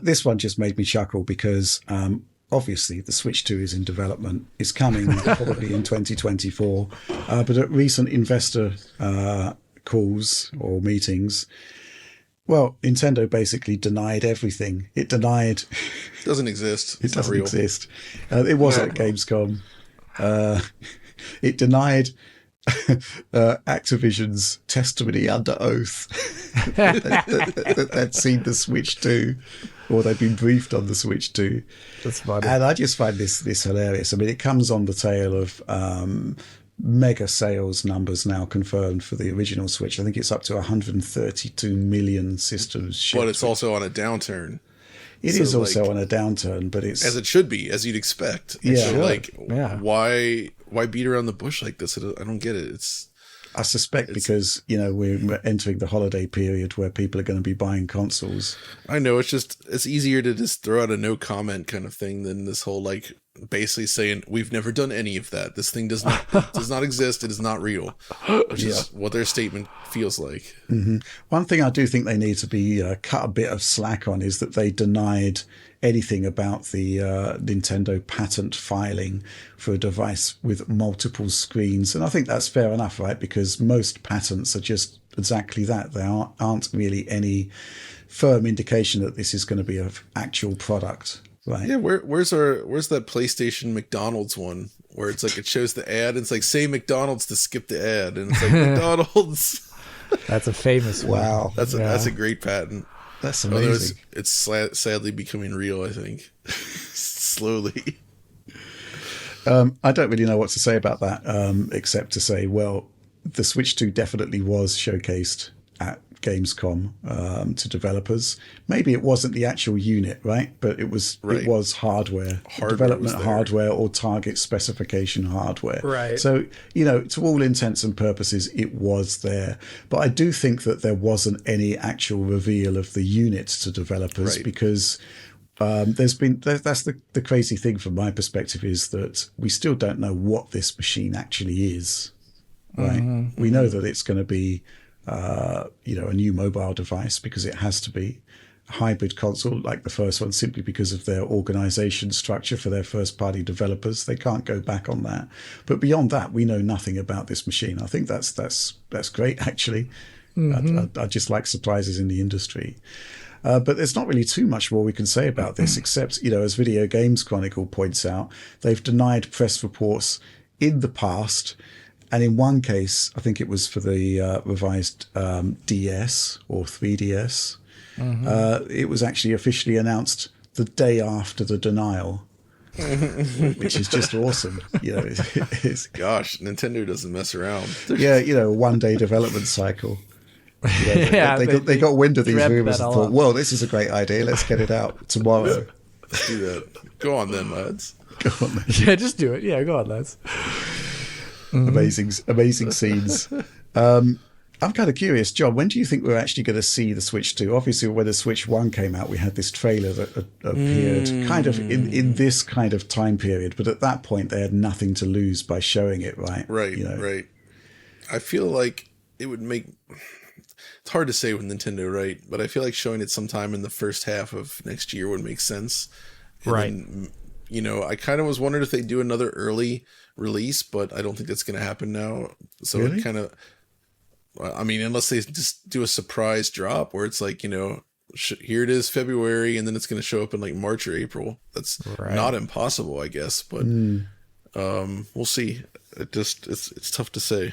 This one just made me chuckle because obviously the Switch 2 is in development. It's coming probably in 2024. But at recent investor calls or meetings, well, Nintendo basically denied everything. It denied... Doesn't exist. It doesn't exist. It was at Gamescom. It denied Activision's testimony under oath that they'd seen the Switch 2, or they'd been briefed on the Switch 2. That's funny. And I just find this hilarious. I mean, it comes on the tail of mega sales numbers now confirmed for the original Switch. I think it's up to 132 million systems shipped. But it's also on a downturn. It is also on a downturn, but it's... As it should be, as you'd expect. Yeah. Why beat around the bush like this? I don't get it. I suspect because, we're entering the holiday period where people are going to be buying consoles. I know, it's easier to just throw out a no comment kind of thing than this whole basically saying we've never done any of that. This thing does not exist. It is not real, which is what their statement feels like. Mm-hmm. One thing I do think they need to be cut a bit of slack on is that they denied anything about the Nintendo patent filing for a device with multiple screens. And I think that's fair enough, right? Because most patents are just exactly that. There aren't really any firm indication that this is going to be an actual product. Right. Yeah, where's that PlayStation McDonald's one where it's it shows the ad and it's say McDonald's to skip the ad and it's McDonald's. That's a famous one. Wow. That's a great patent. That's amazing. It's sadly becoming real, I think. Slowly. I don't really know what to say about that, except to say, well, the Switch 2 definitely was showcased at Gamescom to developers. Maybe it wasn't the actual unit, right? But it was hardware development hardware or target specification hardware. Right. So, to all intents and purposes, it was there. But I do think that there wasn't any actual reveal of the unit to developers because that's the crazy thing from my perspective is that we still don't know what this machine actually is. Right. Mm-hmm. We know that it's going to be a new mobile device because it has to be a hybrid console like the first one, simply because of their organization structure for their first party developers. They can't go back on that. But beyond that, we know nothing about this machine. I think that's great, actually. Mm-hmm. I just like surprises in the industry. But there's not really too much more we can say about this, except, as Video Games Chronicle points out, they've denied press reports in the past. And in one case, I think it was for the revised DS or 3DS, it was actually officially announced the day after the denial, which is just awesome. Gosh, Nintendo doesn't mess around. A one-day development cycle. They got wind of these rumors and thought, well, this is a great idea. Let's get it out tomorrow. Let's do that. Go on then, lads. Go on then. Yeah, just do it. Yeah, go on, lads. Amazing scenes. I'm kind of curious, John, when do you think we're actually going to see the Switch 2? Obviously, when the Switch 1 came out, we had this trailer that appeared kind of in this kind of time period. But at that point, they had nothing to lose by showing it, right? Right, right. I feel like it would make... It's hard to say with Nintendo, right? But I feel like showing it sometime in the first half of next year would make sense. And right. Then, I kind of was wondering if they do another early release, but I don't think that's going to happen now. So really? It kind of... unless they just do a surprise drop where it's here it is February, and then it's going to show up in March or April. That's not impossible, I guess, but we'll see. It's tough to say.